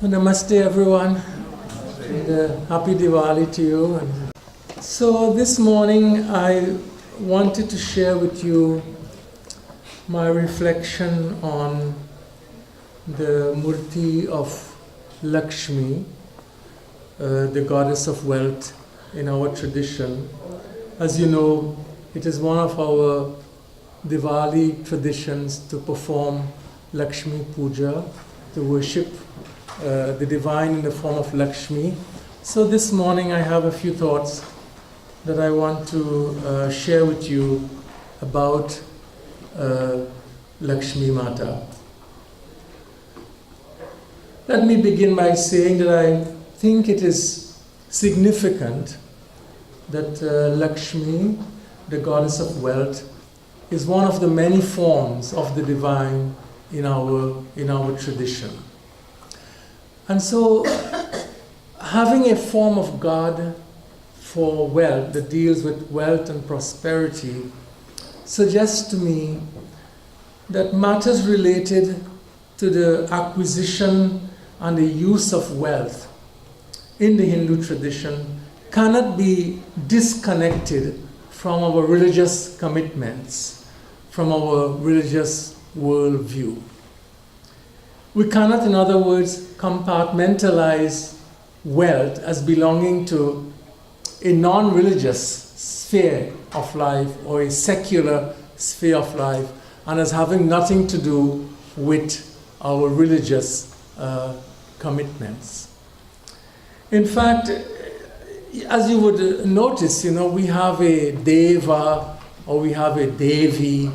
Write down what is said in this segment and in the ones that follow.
Namaste everyone, and happy Diwali to you. So this morning I wanted to share with you my reflection on the Murty of Lakshmi, the goddess of wealth in our tradition. As you know, it is one of our Diwali traditions to perform Lakshmi Puja, to worship the divine in the form of Lakshmi. So this morning I have a few thoughts that I want to share with you about Lakshmi Mata. Let me begin by saying that I think it is significant that Lakshmi, the goddess of wealth, is one of the many forms of the divine in our tradition. And so, having a form of God for wealth that deals with wealth and prosperity suggests to me that matters related to the acquisition and the use of wealth in the Hindu tradition cannot be disconnected from our religious commitments, from our religious worldview. We cannot, in other words, compartmentalize wealth as belonging to a non-religious sphere of life or a secular sphere of life and as having nothing to do with our religious commitments. In fact, as you would notice, we have a deva or we have a devi,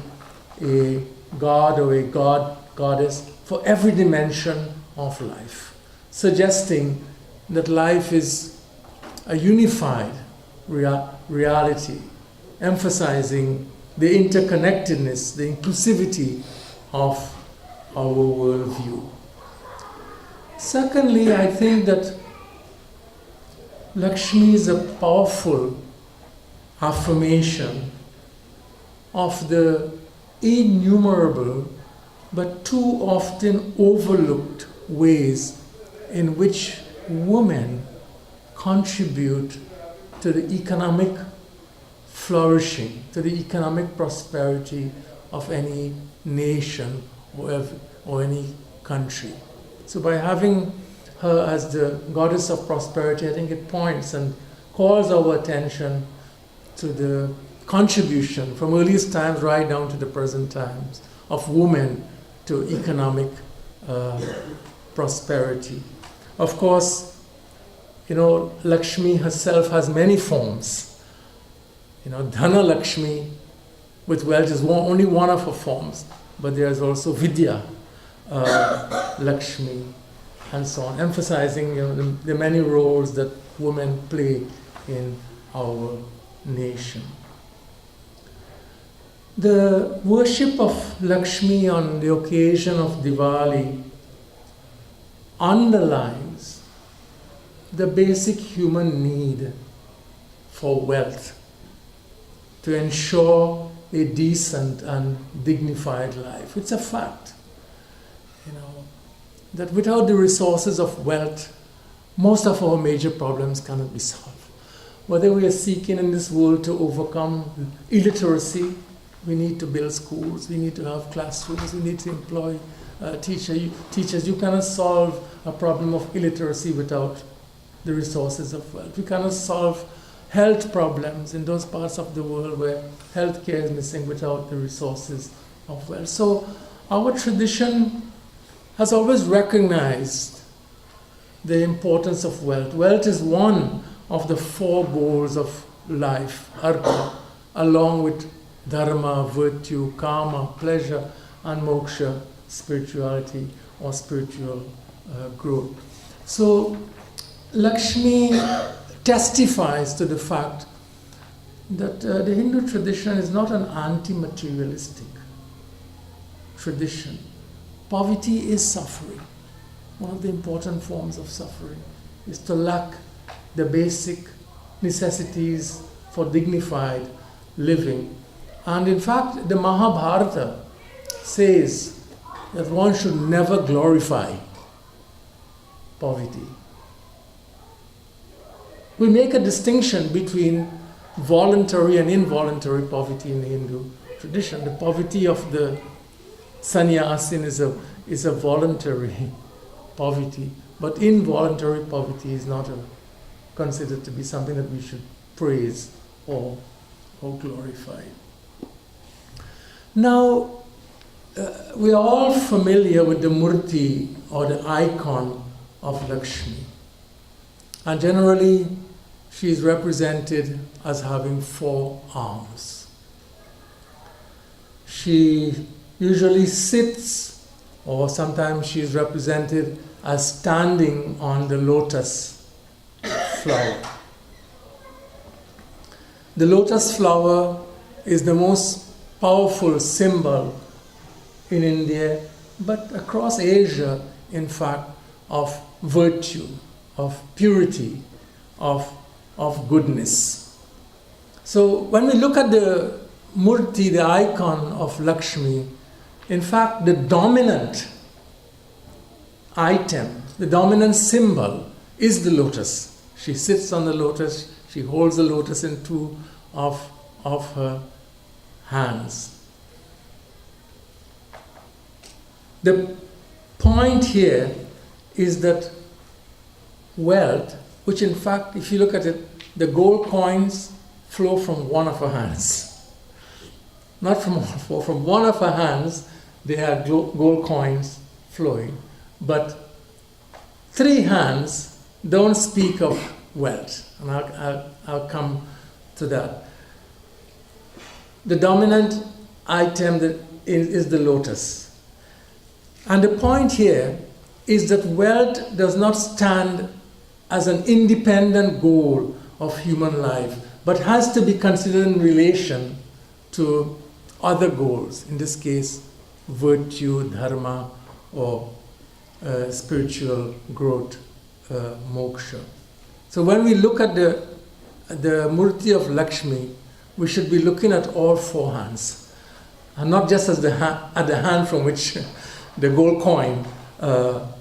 a god or a goddess for every dimension of life, suggesting that life is a unified reality, emphasizing the interconnectedness, the inclusivity of our worldview. Secondly, I think that Lakshmi is a powerful affirmation of the innumerable but too often overlooked ways in which women contribute to the economic flourishing, to the economic prosperity of any nation or any country. So by having her as the goddess of prosperity, I think it points and calls our attention to the contribution from earliest times right down to the present times of women to economic prosperity. Of course, Lakshmi herself has many forms. Dhana Lakshmi with wealth is only one of her forms, but there is also Vidya Lakshmi and so on, emphasizing the many roles that women play in our nation. The worship of Lakshmi on the occasion of Diwali underlines the basic human need for wealth to ensure a decent and dignified life. It's a fact, that without the resources of wealth, most of our major problems cannot be solved. Whether we are seeking in this world to overcome illiteracy, we need to build schools, we need to have classrooms, we need to employ teachers. You cannot solve a problem of illiteracy without the resources of wealth. We cannot solve health problems in those parts of the world where healthcare is missing without the resources of wealth. So our tradition has always recognized the importance of wealth. Wealth is one of the four goals of life, artha, along with dharma, virtue, karma, pleasure, and moksha, spirituality or spiritual growth. So Lakshmi testifies to the fact that the Hindu tradition is not an anti-materialistic tradition. Poverty is suffering. One of the important forms of suffering is to lack the basic necessities for dignified living. And in fact, the Mahabharata says that one should never glorify poverty. We make a distinction between voluntary and involuntary poverty in the Hindu tradition. The poverty of the sannyasin is a voluntary poverty, but involuntary poverty is not considered to be something that we should praise or glorify. Now, we are all familiar with the Murti or the icon of Lakshmi. And generally, she is represented as having 4 arms. She usually sits, or sometimes she is represented as standing on the lotus flower. The lotus flower is the most powerful symbol in India, but across Asia, in fact, of virtue, of purity, of goodness. So when we look at the Murti, the icon of Lakshmi, in fact, the dominant item, the dominant symbol is the lotus. She sits on the lotus, she holds the lotus in 2 of her hands. The point here is that wealth, which in fact, if you look at it, the gold coins flow from one of her hands. Not from all 4, from one of her hands, there are gold coins flowing. But 3 hands don't speak of wealth, and I'll come to that. The dominant item that is the lotus. And the point here is that wealth does not stand as an independent goal of human life, but has to be considered in relation to other goals, in this case, virtue, dharma, or spiritual growth, moksha. So when we look at the Murti of Lakshmi, we should be looking at all 4 hands, and not just as at the hand from which the gold coin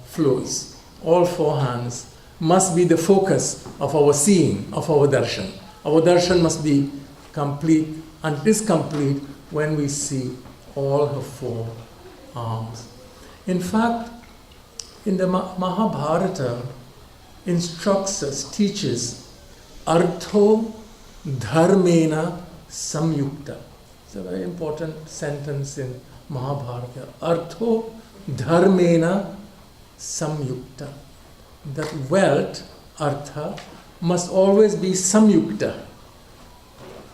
flows. All 4 hands must be the focus of our seeing, of our darshan. Our darshan must be complete, and it is complete when we see all her 4 arms. In fact, in the Mahabharata, instructs us, teaches, artho dharmena samyukta. It's a very important sentence in Mahabharata. Artho dharmena samyukta. That wealth, artha, must always be samyukta,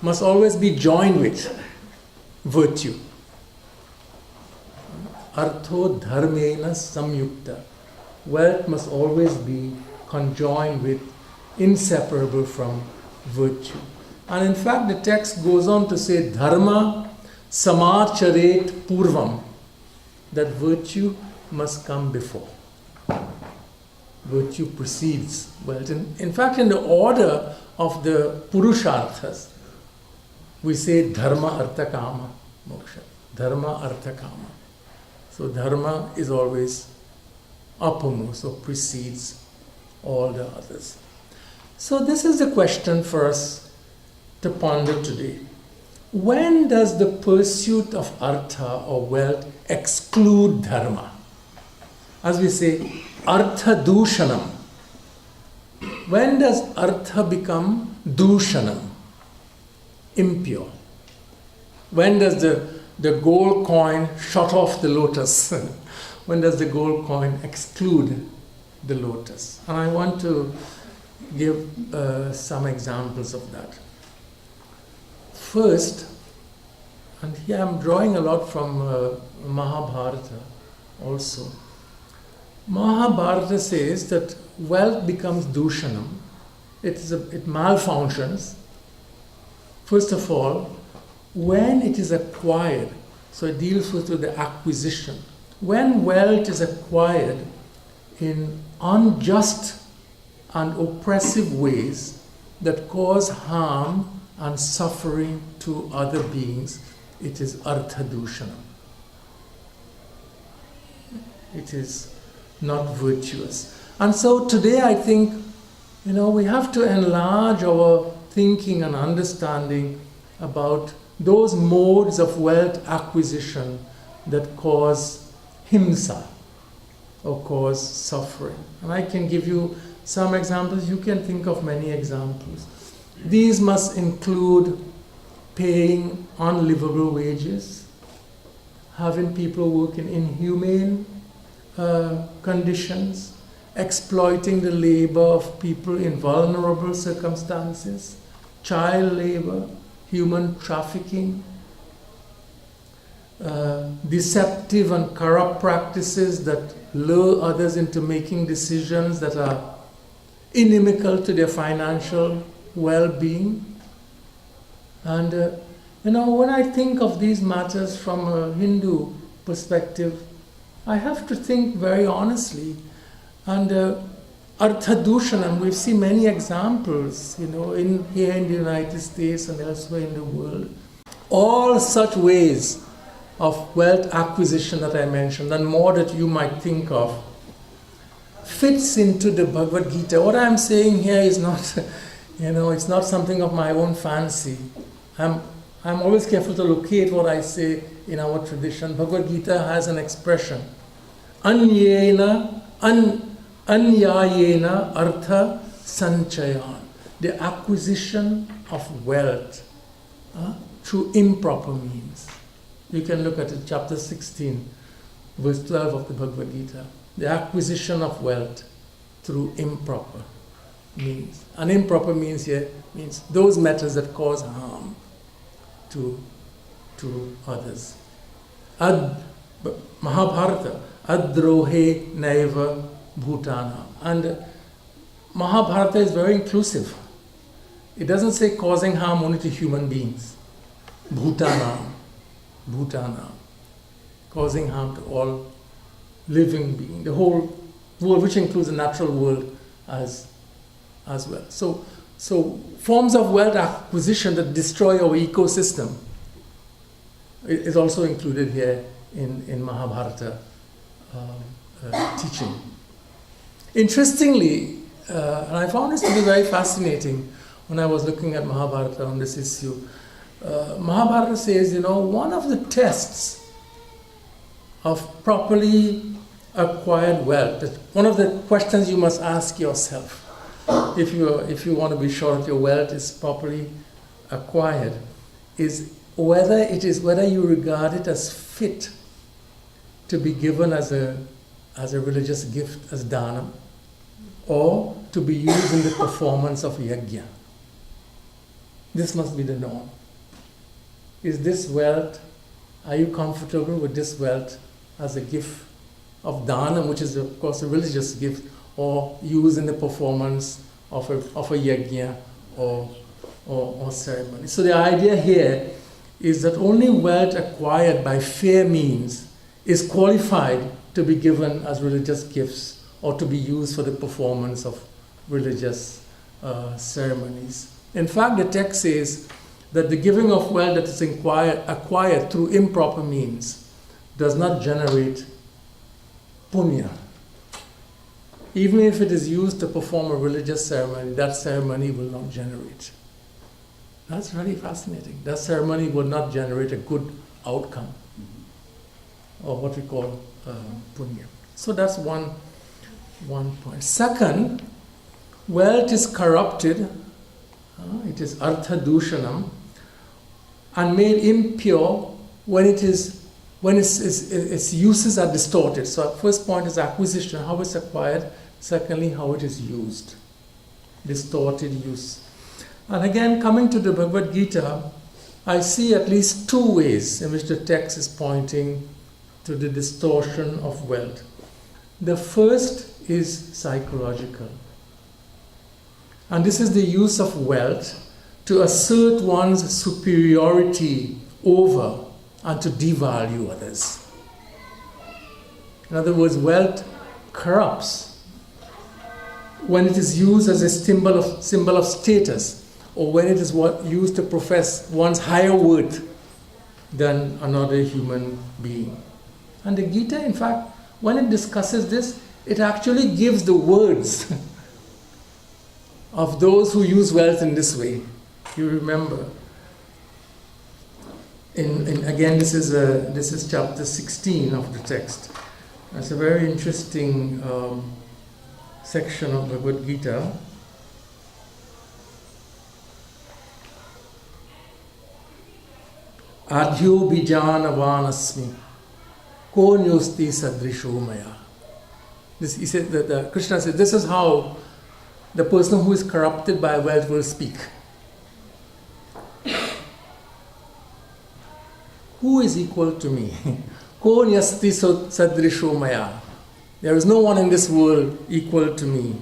must always be joined with virtue. Artho dharmena samyukta. Wealth must always be conjoined with, inseparable from virtue. And in fact, the text goes on to say, dharma samacharet purvam, that virtue must come before. Virtue precedes wealth. In fact, in the order of the purusharthas, we say dharma, artha, kama, moksha. Dharma, artha, kama. So dharma is always uppermost, or precedes all the others. So this is the question for us to ponder today. When does the pursuit of artha or wealth exclude dharma? As we say, artha dushanam. When does artha become dushanam? Impure. When does the gold coin shut off the lotus? When does the gold coin exclude the lotus? And I want to give some examples of that. First, and here I'm drawing a lot from Mahabharata also. Mahabharata says that wealth becomes dushanam. It malfunctions. First of all, when it is acquired, so it deals with the acquisition. When wealth is acquired in unjust and oppressive ways that cause harm and suffering to other beings, it is artha dushanam. It is not virtuous. And so today I think, we have to enlarge our thinking and understanding about those modes of wealth acquisition that cause himsa or cause suffering. And I can give you some examples. You can think of many examples. These must include paying unlivable wages, having people work in inhumane conditions, exploiting the labor of people in vulnerable circumstances, child labor, human trafficking, deceptive and corrupt practices that lure others into making decisions that are inimical to their financial well-being. And when I think of these matters from a Hindu perspective, I have to think very honestly. And Arthadushanam, we've seen many examples, here in the United States and elsewhere in the world. All such ways of wealth acquisition that I mentioned, and more that you might think of, fits into the Bhagavad Gita. What I'm saying here is not, it's not something of my own fancy. I'm always careful to locate what I say in our tradition. Bhagavad Gita has an expression, anyayena artha sanchayan, the acquisition of wealth through improper means. You can look at it, chapter 16, verse 12 of the Bhagavad Gita. The acquisition of wealth through improper means. And improper means here means those methods that cause harm to others. Mahabharata, adrohe naiva bhutana. And Mahabharata is very inclusive. It doesn't say causing harm only to human beings. Bhutana, causing harm to all living beings, the whole world, which includes the natural world as well. So forms of wealth acquisition that destroy our ecosystem is also included here in Mahabharata teaching. Interestingly, and I found this to be very fascinating when I was looking at Mahabharata on this issue. Mahabharata says, one of the tests of properly acquired wealth, one of the questions you must ask yourself if you want to be sure that your wealth is properly acquired, is whether you regard it as fit to be given as a religious gift, as dana, or to be used in the performance of yajna. This must be the norm. Is this wealth, are you comfortable with this wealth as a gift of dana, which is of course a religious gift, or used in the performance of a yajna or ceremony? So the idea here is that only wealth acquired by fair means is qualified to be given as religious gifts or to be used for the performance of religious ceremonies. In fact, the text says that the giving of wealth that is acquired through improper means does not generate punya. Even if it is used to perform a religious ceremony, that ceremony will not generate. That's really fascinating. That ceremony will not generate a good outcome, or what we call punya. So that's one point. Second, wealth is corrupted. It is arthadushanam, and made impure when its uses are distorted. So first point is acquisition, how it's acquired. Secondly, how it is used. Distorted use. And again, coming to the Bhagavad Gita, I see at least two ways in which the text is pointing to the distortion of wealth. The first is psychological. And this is the use of wealth to assert one's superiority over and to devalue others. In other words, wealth corrupts when it is used as a symbol of status, or when it is used to profess one's higher worth than another human being. And the Gita, in fact, when it discusses this, it actually gives the words of those who use wealth in this way. You remember. Again, this is chapter 16 of the text. It's a very interesting section of Bhagavad Gita. Adhyo bijanavanasmi konyosti sadrisho maya. He said that Krishna said, this is how the person who is corrupted by wealth will speak. Who is equal to me? Konyasti sadrisho maya. There is no one in this world equal to me.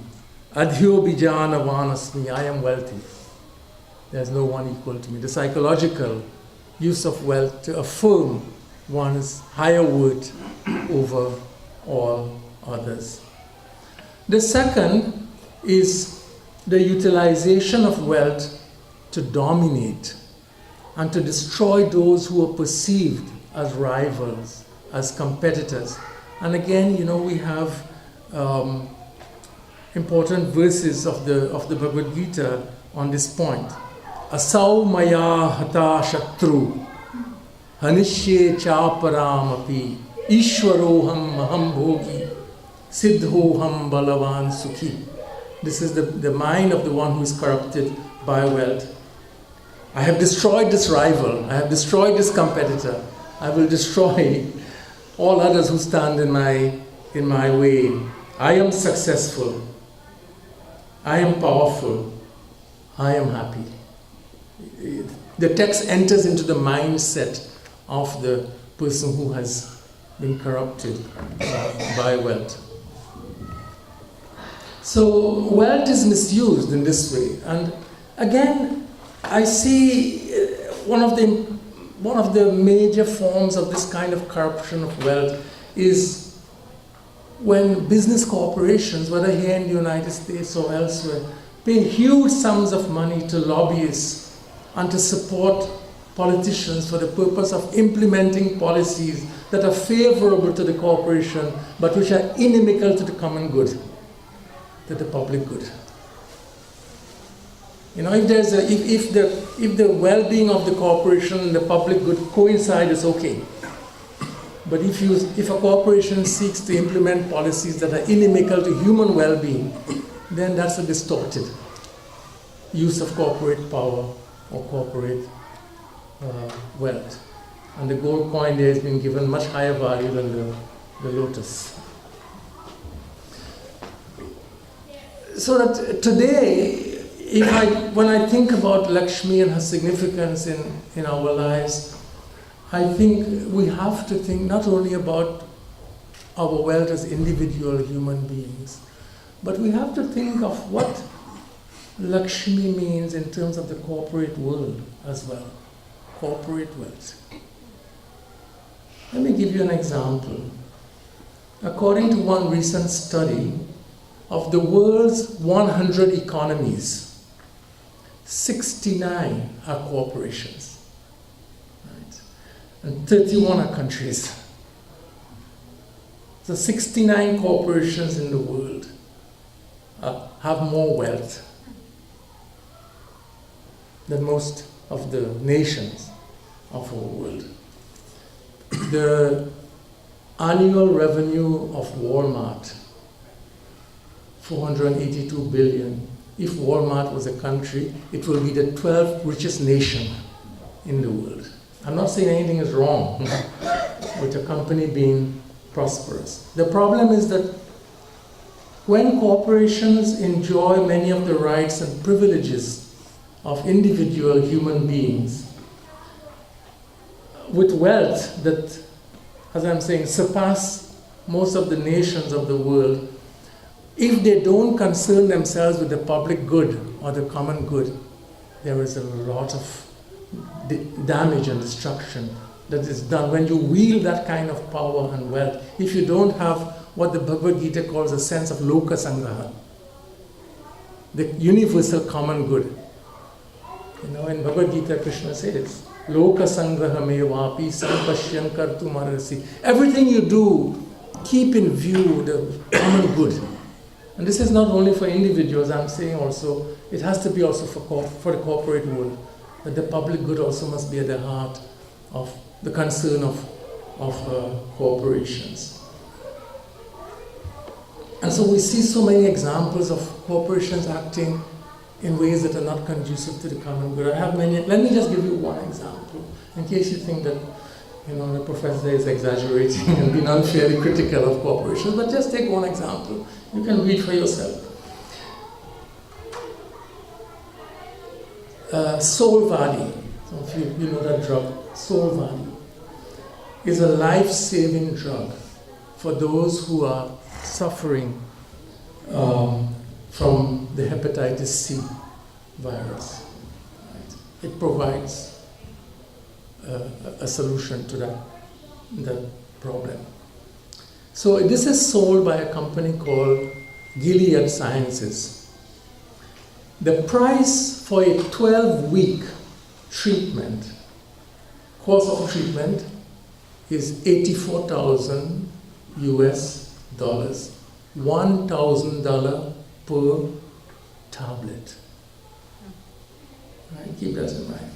Adhyo bijanavanasmi. I am wealthy. There is no one equal to me. The psychological use of wealth to affirm one's higher worth over all others. The second is the utilization of wealth to dominate and to destroy those who are perceived as rivals, as competitors. And again, we have important verses of the Bhagavad Gita on this point. Asau maya hata shatru hanishye chaparam api ishwaroham maham bhogi siddhoham balavan sukhi. This is the mind of the one who is corrupted by wealth. I have destroyed this rival. I have destroyed this competitor. I will destroy all others who stand in my way. I am successful. I am powerful. I am happy. The text enters into the mindset of the person who has been corrupted by wealth. So wealth is misused in this way. And again, I see one of the major forms of this kind of corruption of wealth is when business corporations, whether here in the United States or elsewhere, pay huge sums of money to lobbyists and to support politicians for the purpose of implementing policies that are favorable to the corporation but which are inimical to the common good, to the public good. If the well-being of the corporation and the public good coincide, it's okay. But if a corporation seeks to implement policies that are inimical to human well-being, then that's a distorted use of corporate power or corporate wealth. And the gold coin there has been given much higher value than the lotus. So that today, when I think about Lakshmi and her significance in our lives, I think we have to think not only about our wealth as individual human beings, but we have to think of what Lakshmi means in terms of the corporate world as well. Corporate wealth. Let me give you an example. According to one recent study, of the world's 100 economies, 69 are corporations, right? And 31 are countries. So 69 corporations in the world have more wealth than most of the nations of our world. The annual revenue of Walmart, 482 billion. If Walmart was a country, it will be the 12th richest nation in the world. I'm not saying anything is wrong with a company being prosperous. The problem is that when corporations enjoy many of the rights and privileges of individual human beings, with wealth that, as I'm saying, surpass most of the nations of the world, if they don't concern themselves with the public good or the common good, there is a lot of damage and destruction that is done when you wield that kind of power and wealth. If you don't have what the Bhagavad Gita calls a sense of loka sangraha, the universal common good. In Bhagavad Gita, Krishna says, loka sangraha me vapi sampashyan kartum arasi. Everything you do keep in view the common good. And this is not only for individuals, I'm saying also, it has to be also for the corporate world, that the public good also must be at the heart of the concern of corporations. And so we see so many examples of corporations acting in ways that are not conducive to the common good. I have many. Let me just give you one example, in case you think that the professor is exaggerating and being unfairly critical of corporations. But just take one example. You can read for yourself. Solvadi, some of you know that drug. Solvadi is a life-saving drug for those who are suffering from the hepatitis C virus. Right? It provides a solution to that problem. So this is sold by a company called Gilead Sciences. The price for a 12-week treatment, course of treatment, is $84,000 US dollars, $1,000 per tablet. Right? Keep that in mind.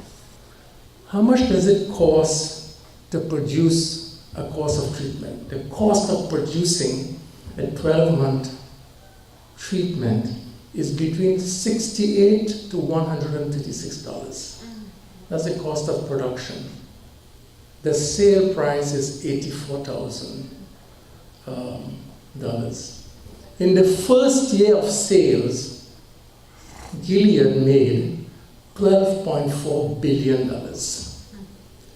How much does it cost to produce a course of treatment? The cost of producing a 12-month treatment is between $68 to $136. That's the cost of production. The sale price is $84,000. In the first year of sales, Gilead made $12.4 billion,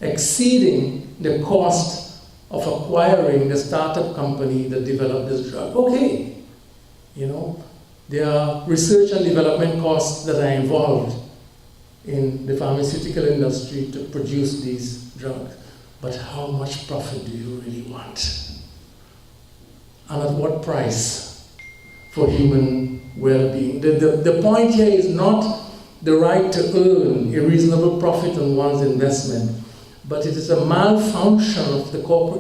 exceeding the cost of acquiring the startup company that developed this drug. Okay, there are research and development costs that are involved in the pharmaceutical industry to produce these drugs. But how much profit do you really want? And at what price for human well-being? The point here is not the right to earn a reasonable profit on one's investment, but it is a malfunction of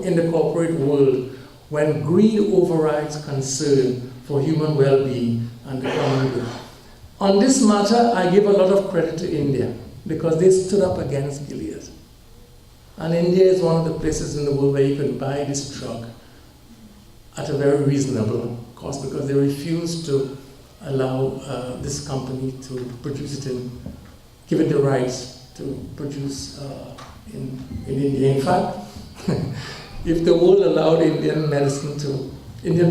in the corporate world when greed overrides concern for human well-being and the common good. On this matter, I give a lot of credit to India because they stood up against Gilead. And India is one of the places in the world where you can buy this drug at a very reasonable cost because they refuse to allow this company to produce it and give it the rights to produce in India. In fact, if the world allowed Indian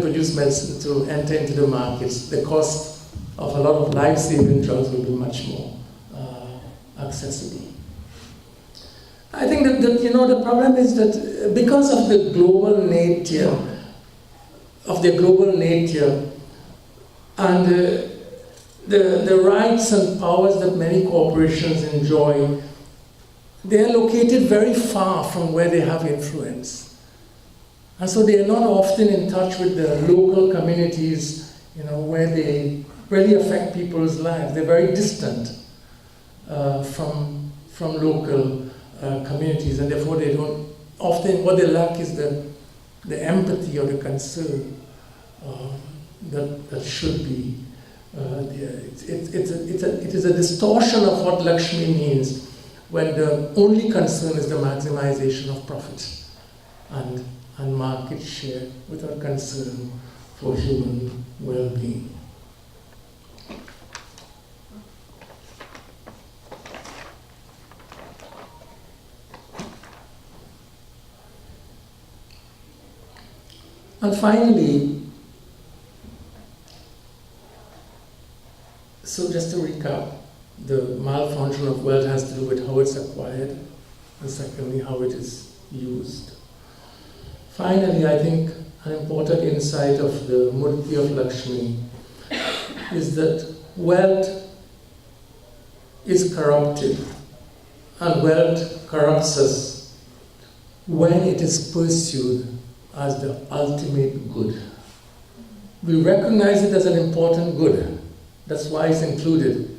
produced medicine to enter into the markets, the cost of a lot of life-saving drugs will be much more accessible. I think that the problem is that because of the global nature and the rights and powers that many corporations enjoy, they are located very far from where they have influence. And so they are not often in touch with the local communities, where they really affect people's lives. They're very distant from local communities, and therefore they don't often, what they lack is the empathy or the concern that should be there. It is a distortion of what Lakshmi means when the only concern is the maximization of profit and market share without concern for human well-being. And finally, so just to recap, the malfunction of wealth has to do with how it's acquired, and secondly, how it is used. Finally, I think an important insight of the Murty of Lakshmi is that wealth is corrupted, and wealth corrupts us when it is pursued as the ultimate good. We recognize it as an important good. That's why it's included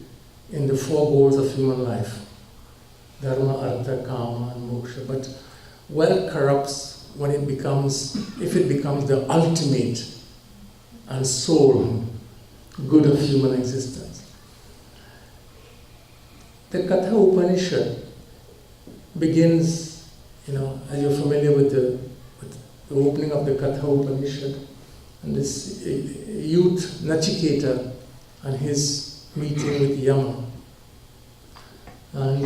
in the 4 goals of human life: Dharma, Artha, Kama, and Moksha. But wealth corrupts when it becomes, if it becomes the ultimate and sole good of human existence. The Katha Upanishad begins, as you're familiar with the opening of the Katha Upanishad, and this youth Nachiketa and his meeting with Yama. And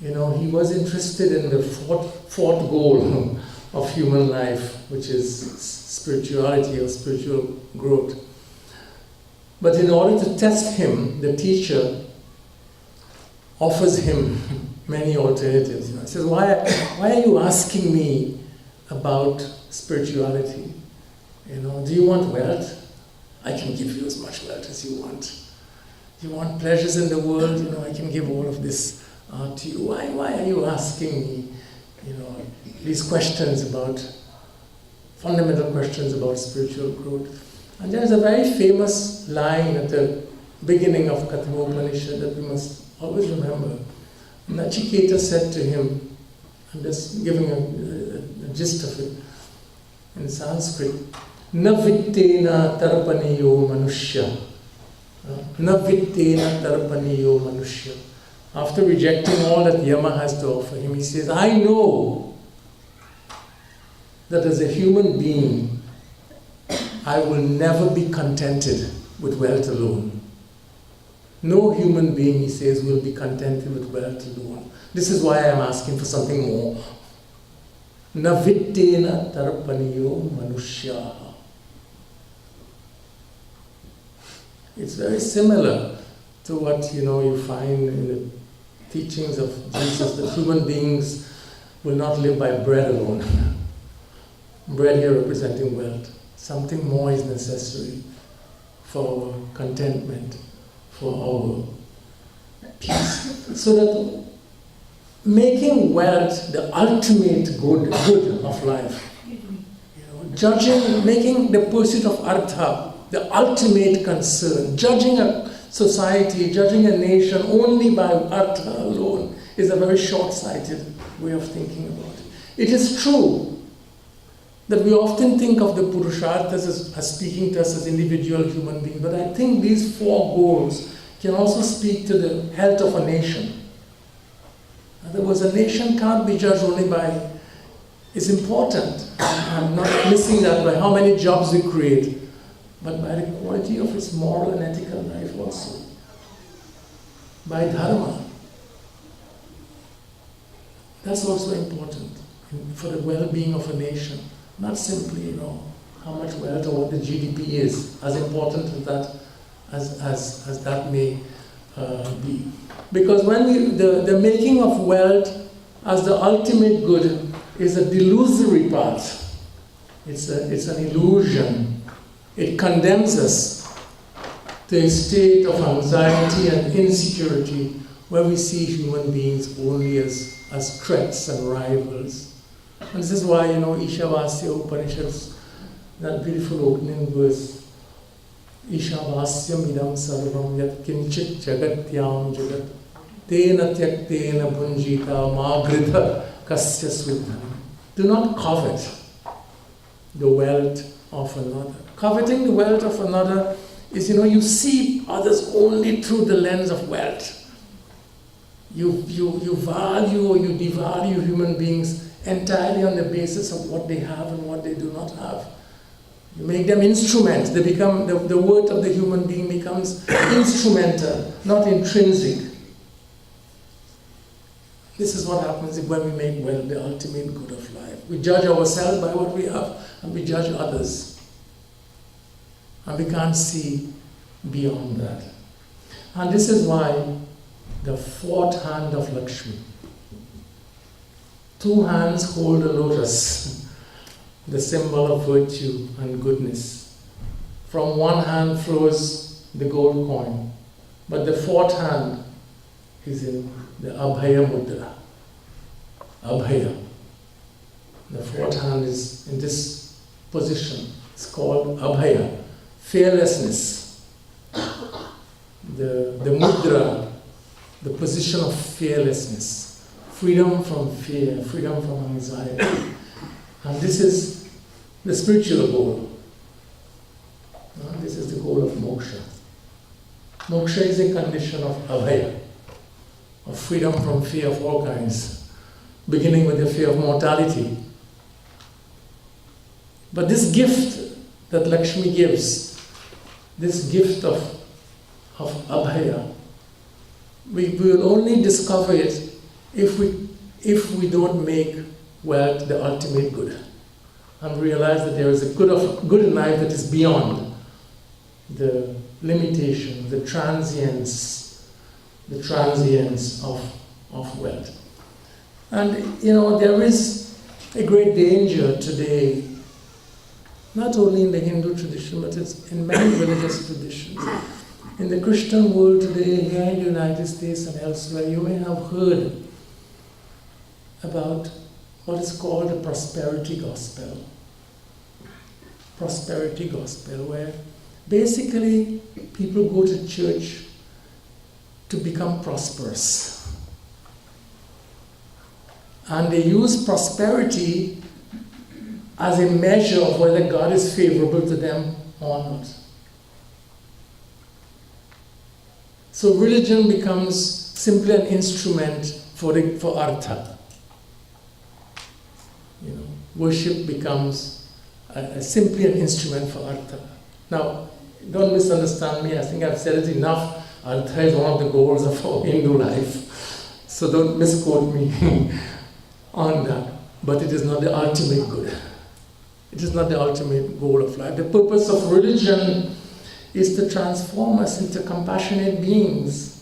he was interested in the fourth goal of human life, which is spirituality or spiritual growth. But in order to test him, the teacher offers him many alternatives. He says, why are you asking me about spirituality? Do you want wealth? I can give you as much wealth as you want. You want pleasures in the world? I can give all of this to you. Why are you asking me, these questions about, fundamental questions about spiritual growth? And there's a very famous line at the beginning of Katha Upanishad that we must always remember. Nachiketa said to him, I'm just giving a gist of it in Sanskrit, Na vittena tarpaniyo manushya. Na vittena tarpaniyo manushya. After rejecting all that Yama has to offer him, he says, I know that as a human being, I will never be contented with wealth alone. No human being, he says, will be contented with wealth alone. This is why I am asking for something more. Na vittena tarpaniyo manushya. It's very similar to what you find in the teachings of Jesus, that human beings will not live by bread alone. Bread here representing wealth. Something more is necessary for our contentment, for our peace. So that making wealth the ultimate good of life, making the pursuit of artha the ultimate concern, judging a society, judging a nation only by artha alone is a very short-sighted way of thinking about it. It is true that we often think of the Purusharthas as speaking to us as individual human beings, but I think these four goals can also speak to the health of a nation. In other words, a nation can't be judged only by, it's important, I'm not missing that, by how many jobs we create, but by the quality of its moral and ethical life also. By dharma. That's also important for the well-being of a nation. Not simply, how much wealth or what the GDP is, as important as that may be. Because when the making of wealth as the ultimate good is a delusory path. It's an illusion. It condemns us to a state of anxiety and insecurity where we see human beings only as threats and rivals. And this is why, Ishavasya Upanishads, that beautiful opening verse, Ishavasyam idam sarvam yat kinchit jagatyam jagat tena tyaktena bhunjita magridha kasya swidhanam. Do not covet the wealth of another. Coveting the wealth of another is, you see others only through the lens of wealth. You value or you devalue human beings entirely on the basis of what they have and what they do not have. You make them instruments. They become, the worth of the human being becomes instrumental, not intrinsic. This is what happens when we make wealth the ultimate good of life. We judge ourselves by what we have, and we judge others. And we can't see beyond that. And this is why the fourth hand of Lakshmi. Two hands hold a lotus, the symbol of virtue and goodness. From one hand flows the gold coin, but the fourth hand is in the Abhaya Mudra. Abhaya. The fourth hand is in this position. It's called Abhaya. Fearlessness. The mudra, the position of fearlessness. freedom from fear, freedom from anxiety. And this is the spiritual goal. This is the goal of moksha. Moksha is a condition of abhaya, of freedom from fear of all kinds, beginning with the fear of mortality. But this gift that Lakshmi gives, this gift of abhaya, we will only discover it if we don't make wealth the ultimate good, and realize that there is a good in life that is beyond the limitation, the transience of wealth. And there is a great danger today, not only in the Hindu tradition, but it's in many religious traditions. In the Christian world today, here in the United States and elsewhere, you may have heard about what is called the prosperity gospel. Prosperity gospel, where basically people go to church to become prosperous. And they use prosperity as a measure of whether God is favorable to them or not. So religion becomes simply an instrument for artha. Worship becomes simply an instrument for artha. Now, don't misunderstand me. I think I've said it enough. Artha is one of the goals of our Hindu life. So don't misquote me on that. But it is not the ultimate good. It is not the ultimate goal of life. The purpose of religion is to transform us into compassionate beings,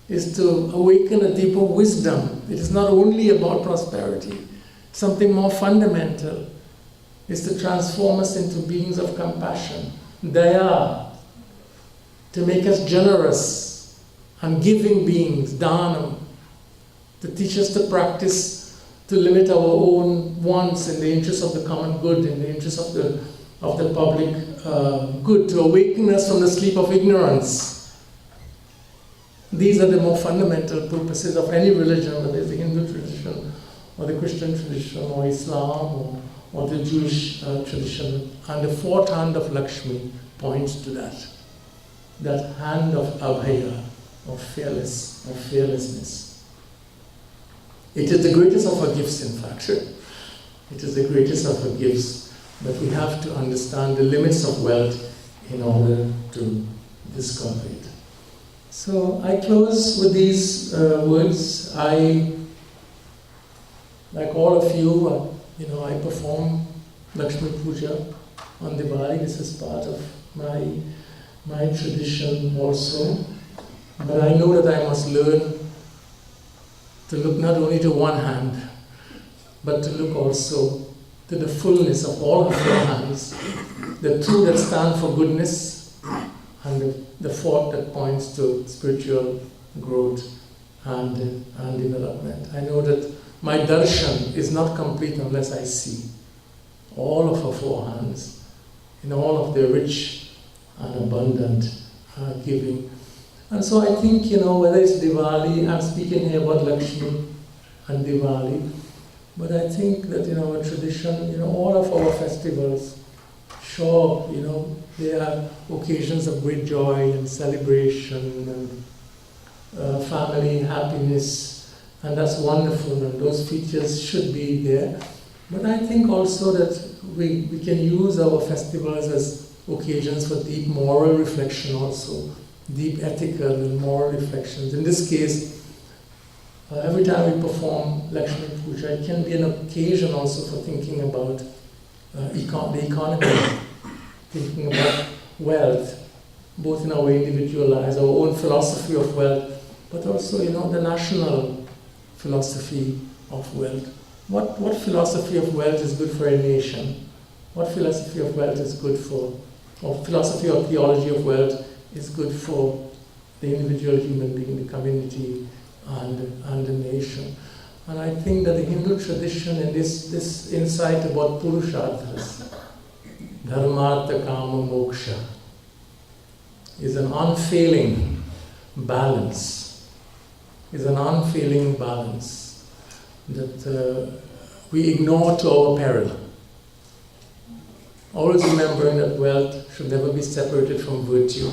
is to awaken a deeper wisdom. It is not only about prosperity. Something more fundamental is to transform us into beings of compassion, daya, to make us generous and giving beings, dhanam, to teach us to practice, to limit our own wants in the interest of the common good, in the interest of the public good, to awaken us from the sleep of ignorance. These are the more fundamental purposes of any religion, whether it's the Hindu tradition, or the Christian tradition, or Islam, or the Jewish tradition. And the fourth hand of Lakshmi points to that hand of abhaya, of fearlessness. It is the greatest of her gifts, in fact. It is the greatest of her gifts, but we have to understand the limits of wealth in order to discover it. So I close with these words. Like all of you, I perform Lakshmi Puja on Diwali. This is part of my tradition also. But I know that I must learn to look not only to one hand, but to look also to the fullness of all her four hands, the two that stand for goodness, and the fourth that points to spiritual growth and development. I know that my darshan is not complete unless I see all of her four hands in all of their rich and abundant giving. And so I think, whether it's Diwali, I'm speaking here about Lakshmi and Diwali, but I think that in our tradition, all of our festivals, sure, they are occasions of great joy and celebration and family, happiness, and that's wonderful, and those features should be there. But I think also that we can use our festivals as occasions for deep moral reflection also, deep ethical and moral reflections. In this case, every time we perform Lakshmi Puja, it can be an occasion also for thinking about the economy, thinking about wealth, both in our individual lives, our own philosophy of wealth, but also, the national philosophy of wealth. What philosophy of wealth is good for a nation? What philosophy of wealth is good for, or philosophy or theology of wealth is good for the individual human being, the community, and the nation? And I think that the Hindu tradition and this insight about Purusharthas, Dharmartha, Kama, Moksha, is an unfailing balance. that we ignore to our peril. Always remembering that wealth should never be separated from virtue.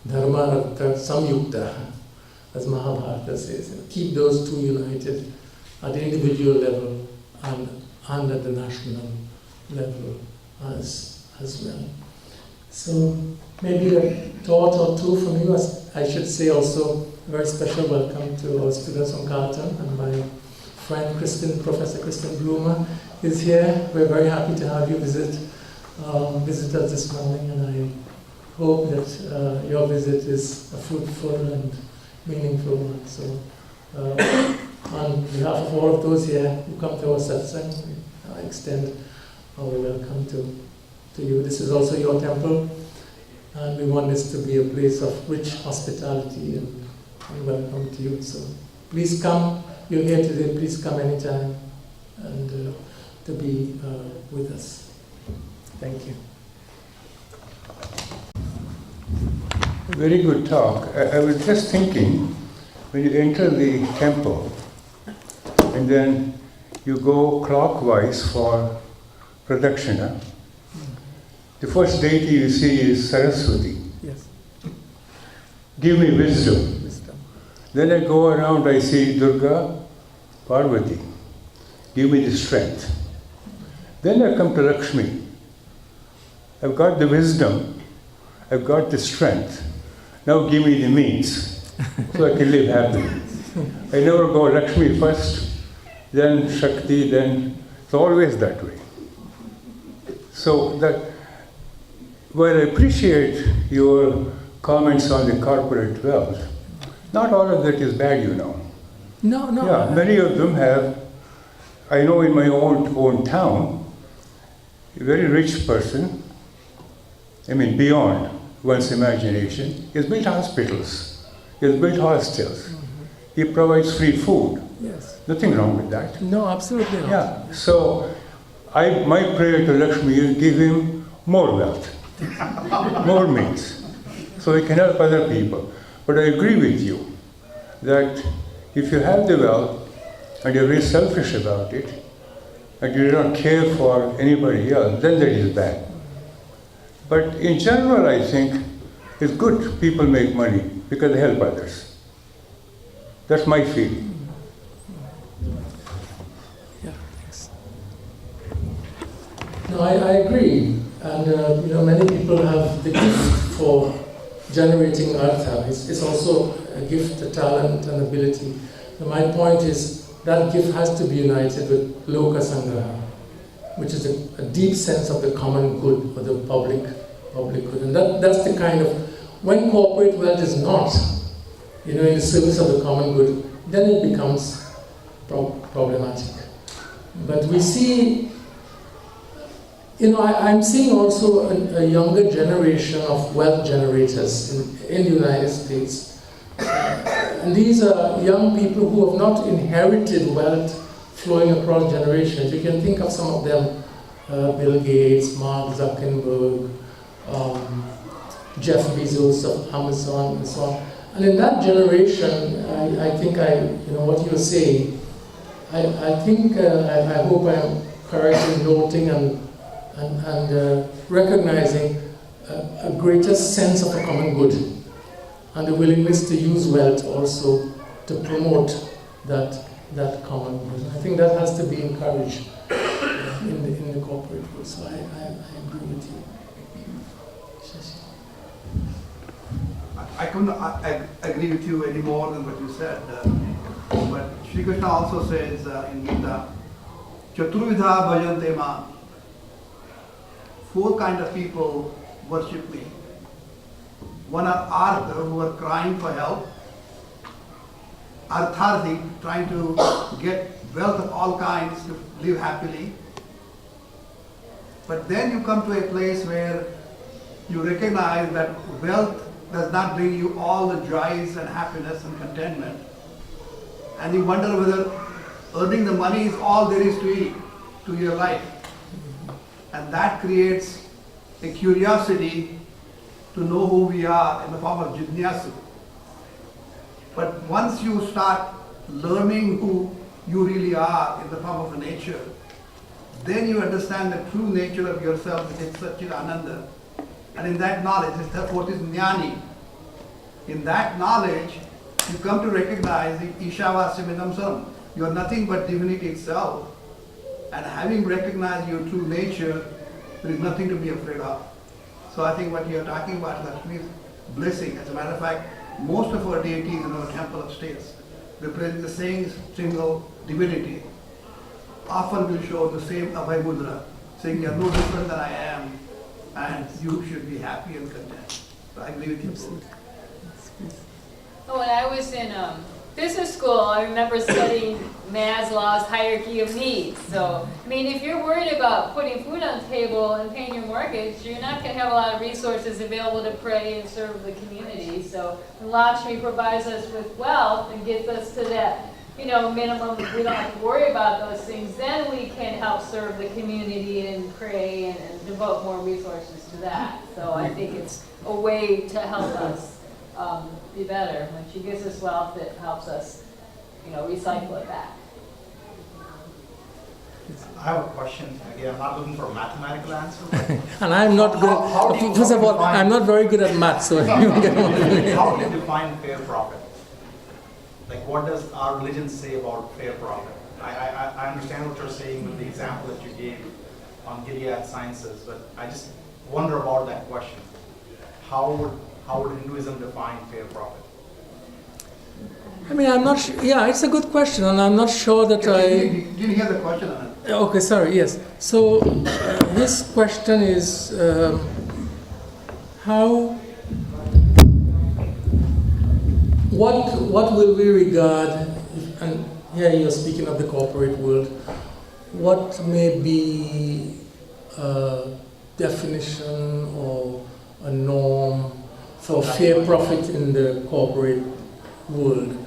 Dharma Artha Samyukta, as Mahabharata says. Keep those two united at the individual level and at the national level as well. So maybe a thought or two from you. I should say also a very special welcome to our students from Carlton, and my friend Professor Kristen Bloomer is here. We're very happy to have you visit us this morning, and I hope that your visit is a fruitful and meaningful one. So on behalf of all of those here who come to our satsang, I extend our welcome to you. This is also your temple, and we want this to be a place of rich hospitality and welcome to you. So please come. You're here today. Please come anytime and to be with us. Thank you. Very good talk. I was just thinking, when you enter the temple and then you go clockwise for pradakshina, the first deity you see is Saraswati. Yes. Give me wisdom. Then I go around, I see Durga, Parvati. Give me the strength. Then I come to Lakshmi. I've got the wisdom, I've got the strength. Now give me the means so I can live happily. I never go Lakshmi first, then Shakti, then it's always that way. So that, while I appreciate your comments on the corporate wealth, not all of that is bad, you know. No. Yeah, many of them have. I know in my own town, a very rich person, I mean beyond one's imagination, he has built hospitals, he has built hostels, he provides free food. Yes. Nothing wrong with that. No, absolutely not. Yeah, so my prayer to Lakshmi is give him more wealth, more means, so he can help other people. But I agree with you that if you have the wealth and you're very selfish about it and you don't care for anybody else, then that is bad. But in general, I think it's good people make money because they help others. That's my feeling. Yeah, thanks. No, I agree. And many people have the gift for generating artha. It's also a gift, a talent, and ability. And my point is that gift has to be united with loka sangraha, which is a deep sense of the common good or the public good. And that's the kind of, when corporate wealth is not, in the service of the common good, then it becomes problematic. But we see, I'm seeing also a younger generation of wealth generators in the United States. And these are young people who have not inherited wealth flowing across generations. You can think of some of them, Bill Gates, Mark Zuckerberg, Jeff Bezos of Amazon, and so on. And in that generation, I think what you're saying, I think, I hope I'm correct in noting and recognizing a greater sense of a common good and the willingness to use wealth also to promote that common good. I think that has to be encouraged in the corporate world. So I agree with you. I couldn't agree with you any more than what you said. But Sri Krishna also says in Gita, Chaturvidha bhajante ma. 4 kind of people worship me. One are artha, who are crying for help. Artharthi, trying to get wealth of all kinds to live happily. But then you come to a place where you recognize that wealth does not bring you all the joys and happiness and contentment. And you wonder whether earning the money is all there is to eat, to your life. And that creates a curiosity to know who we are in the form of jnanasu. But once you start learning who you really are in the form of a nature, then you understand the true nature of yourself, which is Satchit Ananda. And in that knowledge, that's what is jnani. In that knowledge, you come to recognize the Ishavasyamidam Saram. You are nothing but divinity itself. And having recognized your true nature, there is nothing to be afraid of. So I think what you are talking about, Lakshmi's blessing. As a matter of fact, most of our deities in our temple of states represent the same single divinity. Often will show the same Abhay Mudra, saying you are no different than I am, and you should be happy and content. So I agree with you. When I was in business school, I remember studying Maslow's hierarchy of needs. So, I mean, if you're worried about putting food on the table and paying your mortgage, you're not going to have a lot of resources available to pray and serve the community. So, when Lakshmi provides us with wealth and gets us to that, minimum, we don't have to worry about those things, then we can help serve the community and pray and devote more resources to that. So I think it's a way to help us be better. When she gives us wealth, it helps us, recycle it back. I have a question. Again, I'm not looking for a mathematical answer. And I'm not good. First of all, I'm not very good at math, so how do you define fair profit? Like, what does our religion say about fair profit? I understand what you're saying with the example that you gave on Gilead Sciences, but I just wonder about that question. How would Hinduism define fair profit? I mean, I'm not sure. Yeah, it's a good question, and I'm not sure that I... Did you hear the question, Anand? Okay, sorry, yes. So, his question is, what will we regard, and here you're speaking of the corporate world, what may be a definition or a norm for fair profit in the corporate world?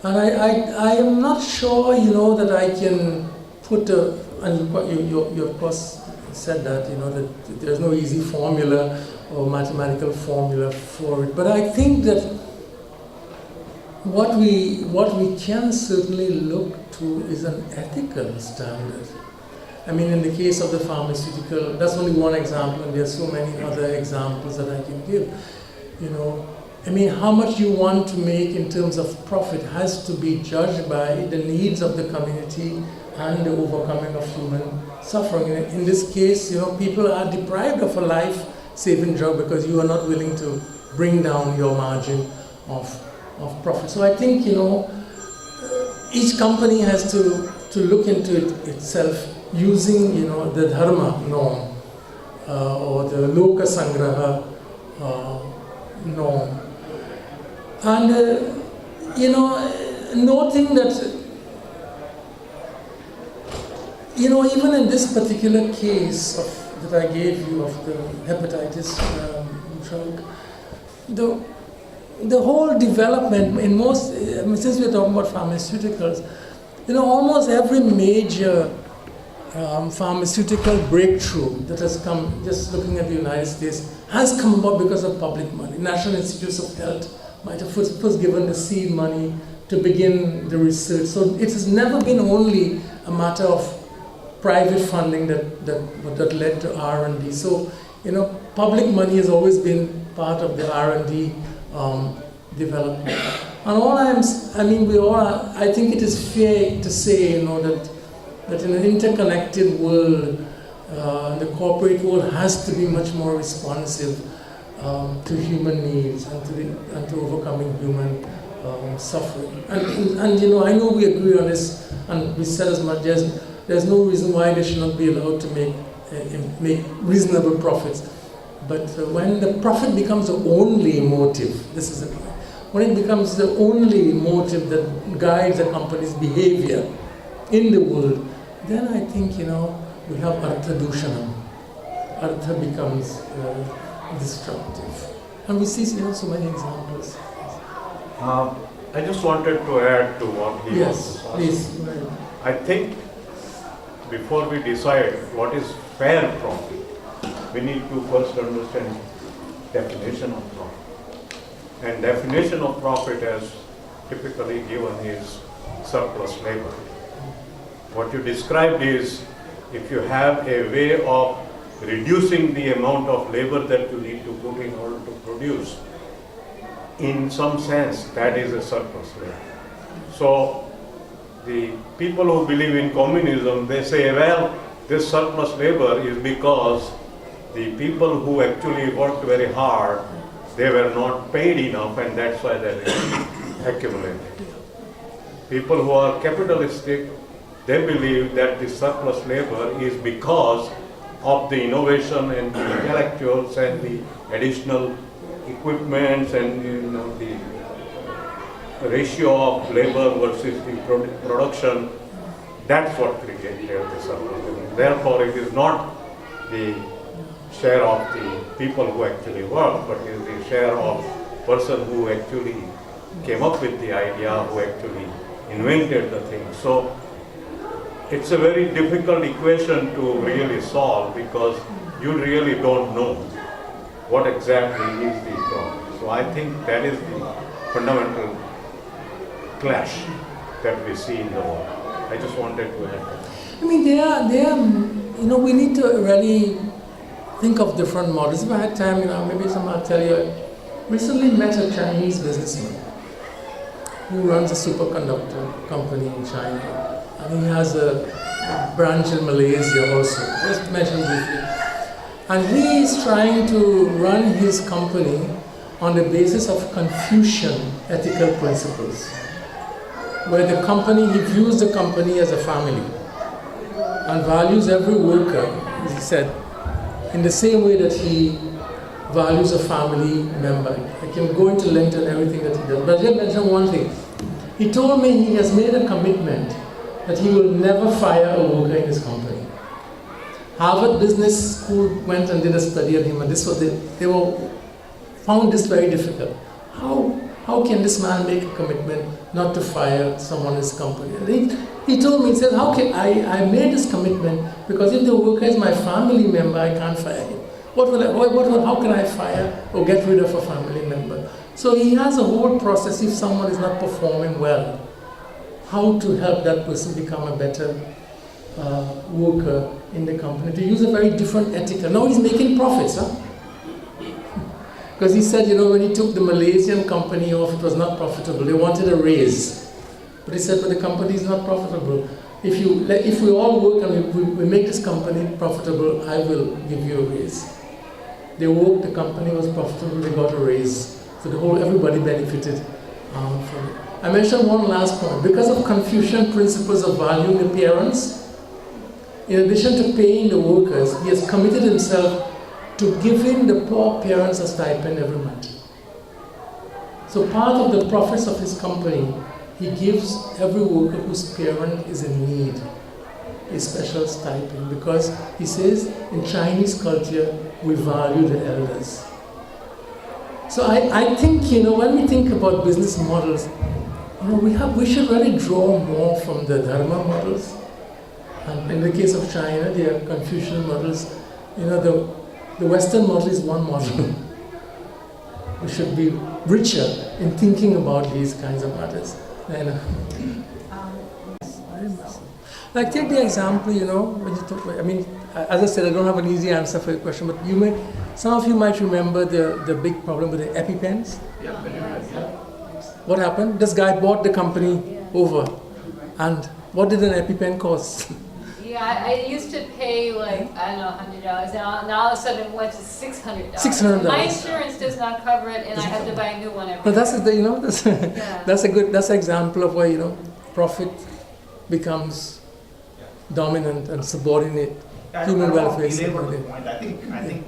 And I am not sure, that I can put and you of course said that, that there's no easy formula or mathematical formula for it. But I think that what we can certainly look to is an ethical standard. I mean, in the case of the pharmaceutical, that's only one example, and there are so many other examples that I can give. I mean, how much you want to make in terms of profit has to be judged by the needs of the community and the overcoming of human suffering. In this case, people are deprived of a life-saving drug because you are not willing to bring down your margin of profit. So I think, each company has to look into it itself using, the dharma norm or the loka sangraha norm. And, noting that, even in this particular case that I gave you of the hepatitis drug, the whole development in most, since we're talking about pharmaceuticals, almost every major pharmaceutical breakthrough that has come, just looking at the United States, has come about because of public money. National Institutes of Health might have first given the seed money to begin the research. So it has never been only a matter of private funding that led to R&D. So, public money has always been part of the R&D development. And I think it is fair to say, that in an interconnected world, the corporate world has to be much more responsive to human needs and to overcoming human suffering. And I know we agree on this, and we said as much. There's no reason why they should not be allowed to make reasonable profits. But when the profit becomes the only motive, when it becomes the only motive that guides a company's behavior in the world, then I think, we have artha dushanam. Artha becomes destructive. And we see, so many examples. I just wanted to add to what he was asking. Please. I think before we decide what is fair profit, we need to first understand definition of profit. And definition of profit as typically given is surplus labor. What you described is if you have a way of reducing the amount of labor that you need to put in order to produce, in some sense that is a surplus labor. So the people who believe in communism, they say, well, this surplus labor is because the people who actually worked very hard, they were not paid enough, and that's why they accumulated. People who are capitalistic, they believe that the surplus labor is because of the innovation and the intellectuals and the additional equipments and the ratio of labor versus the production. That's what created the surplus labor. Therefore, it is not the share of the people who actually work, but it is the share of person who actually came up with the idea, who actually invented the thing. So it's a very difficult equation to really solve because you really don't know what exactly is the problem. So I think that is the fundamental clash that we see in the world. I just wanted to add that. I mean, we need to really think of different models. If I had time, maybe I'll tell you, I recently met a Chinese businessman who runs a superconductor company in China. And he has a branch in Malaysia also, just mentioned briefly. And he is trying to run his company on the basis of Confucian ethical principles, where he views the company as a family and values every worker, as he said, in the same way that he values a family member. I can go into length on everything that he does, but I just mention one thing. He told me he has made a commitment that he will never fire a worker in his company. Harvard Business School went and did a study on him, and they found this very difficult. How can this man make a commitment not to fire someone in his company? And he told me, he said, I made this commitment because if the worker is my family member, I can't fire him. How can I fire or get rid of a family member? So he has a whole process if someone is not performing well, how to help that person become a better worker in the company, to use a very different ethical. Now he's making profits, huh? Because he said, when he took the Malaysian company off, it was not profitable. They wanted a raise. But he said, but the company is not profitable. If we all work and we make this company profitable, I will give you a raise. They worked, the company was profitable, they got a raise. So everybody benefited from it. I mentioned one last point. Because of Confucian principles of valuing appearance, in addition to paying the workers, he has committed himself to giving the poor parents a stipend every month. So part of the profits of his company, he gives every worker whose parent is in need a special stipend, because he says in Chinese culture, we value the elders. So I think, when we think about business models, we should really draw more from the Dharma models. And in the case of China, there are Confucian models. The Western model is one model. We should be richer in thinking about these kinds of matters. Like take the example, when you talk, as I said, I don't have an easy answer for your question, but some of you might remember the big problem with the EpiPens. Yeah. What happened? This guy bought the company over, and what did an EpiPen cost? Yeah, I used to pay $100. Now all of a sudden it went to $600. $600. My insurance does not cover it, and I have to buy a new one every But year. that's an example of where profit becomes dominant and subordinate. Human welfare is subordinate. Point. I think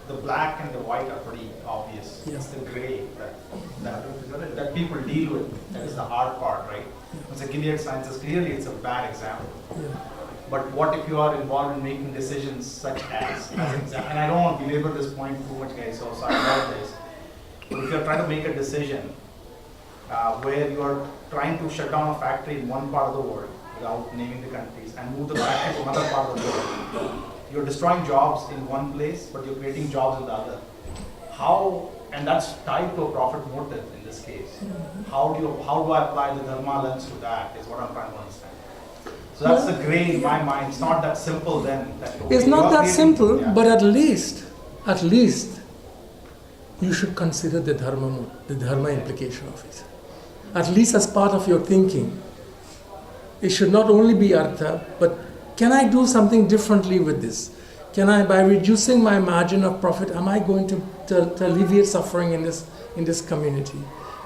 the black and the white are pretty obvious. Yeah. It's the gray that people deal with. That is the hard part, right? It's a Gilead Sciences. Clearly, it's a bad example. Yeah. But what if you are involved in making decisions such as an example? And I don't want to belabor this point too much, guys. So sorry about this. But if you're trying to make a decision where you are trying to shut down a factory in one part of the world without naming the countries and move the factory to another part of the world, you're destroying jobs in one place, but you're creating jobs in the other. how, and that's tied to a profit motive in this case. How do I apply the dharma lens to that is what I'm trying to understand. So that's the gray in my mind. It's not that simple then. It's not that simple, yeah. but at least, you should consider the dharma implication of it. At least as part of your thinking. It should not only be artha, but can I do something differently with this? Can I, by reducing my margin of profit, am I going to alleviate suffering in this community?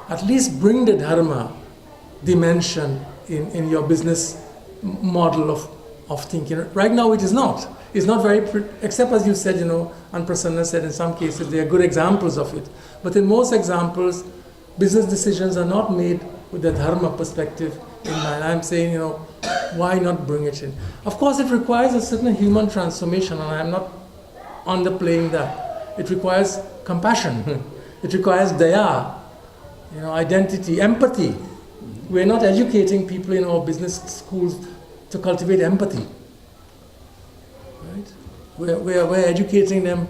At least bring the dharma dimension in your business model of thinking. Right now it is not. It's not very, except as you said, and Prasanna said in some cases they are good examples of it. But in most examples, business decisions are not made with the dharma perspective in mind. I'm saying, why not bring it in? Of course, it requires a certain human transformation, and I'm not underplaying that. It requires compassion. It requires daya, identity, empathy. We're not educating people in our business schools to cultivate empathy. Right? We're educating them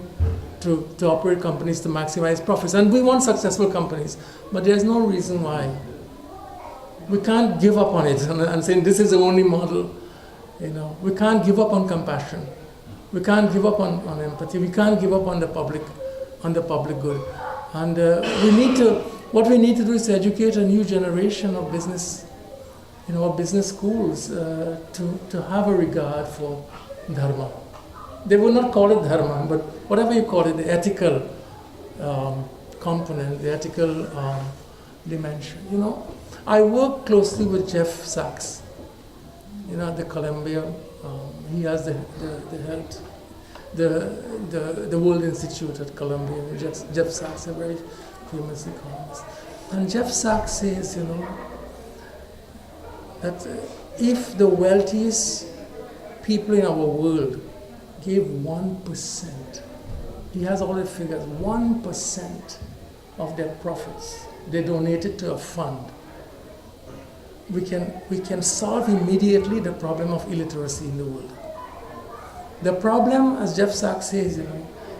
to operate companies to maximize profits. And we want successful companies, but there's no reason why. We can't give up on it and saying this is the only model. We can't give up on compassion. We can't give up on empathy. We can't give up on the public good. And what we need to do is to educate a new generation of business, business schools to have a regard for dharma. They would not call it dharma, but whatever you call it, the ethical component, the ethical dimension. I work closely with Jeff Sachs, at the Columbia. He has the health, the World Institute at Columbia. Jeff Sachs, a very famous economist. And Jeff Sachs says, that if the wealthiest people in our world gave 1%, he has all the figures, 1% of their profits, they donated to a fund. We can solve immediately the problem of illiteracy in the world. The problem, as Jeff Sachs says,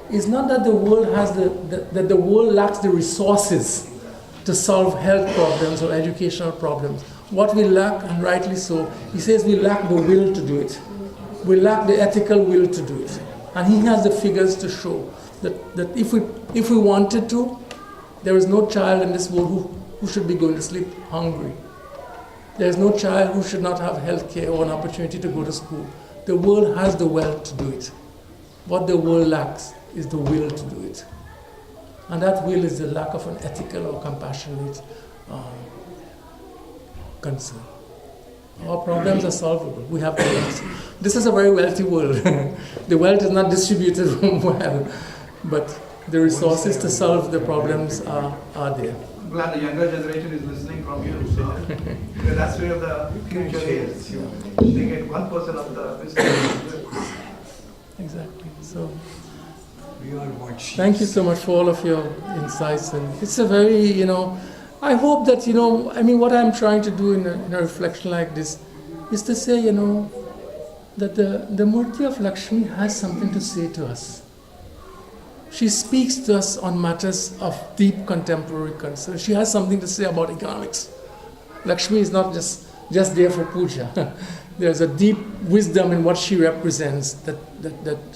is not that the world that the world lacks the resources to solve health problems or educational problems. What we lack, and rightly so, he says we lack the will to do it. We lack the ethical will to do it. And he has the figures to show that if we wanted to, there is no child in this world who should be going to sleep hungry. There is no child who should not have health care or an opportunity to go to school. The world has the wealth to do it. What the world lacks is the will to do it. And that will is the lack of an ethical or compassionate concern. Our problems are solvable. We have the wealth. This is a very wealthy world. The wealth is not distributed well, but the resources to solve the problems are there. I'm glad the younger generation is listening from you. So that's where the future is. They get 1% of the business. Exactly. So, thank you so much for all of your insights. And it's a very, I hope that, what I'm trying to do in a reflection like this is to say, that the Murty of Lakshmi has something to say to us. She speaks to us on matters of deep contemporary concern. She has something to say about economics. Lakshmi is not just there for puja. There's a deep wisdom in what she represents that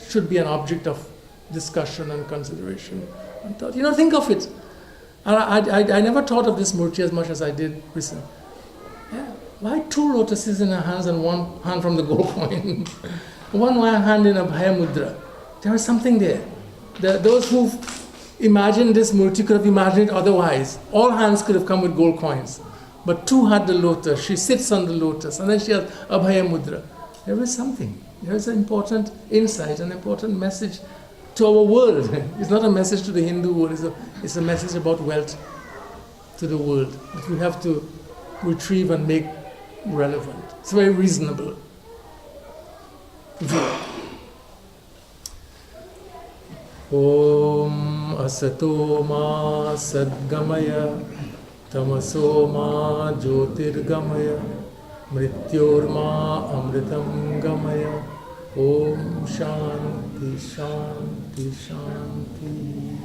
should be an object of discussion and consideration. I thought, think of it. I never thought of this Murti as much as I did recently. Yeah. Why 2 lotuses in her hands and 1 hand from the gold coin? one hand in Abhaya Mudra. There is something there. Those who imagined this Murti could have imagined it otherwise. All hands could have come with gold coins. But 2 had the lotus. She sits on the lotus. And then she has Abhaya Mudra. There is something. There is an important insight, an important message to our world. It's not a message to the Hindu world. It's a message about wealth to the world that we have to retrieve and make relevant. It's very reasonable. Om Asato Ma Sadgamaya Tamaso Ma Jyotirgamaya Mrityor Ma Amritam Gamaya Om Shanti Shanti Shanti.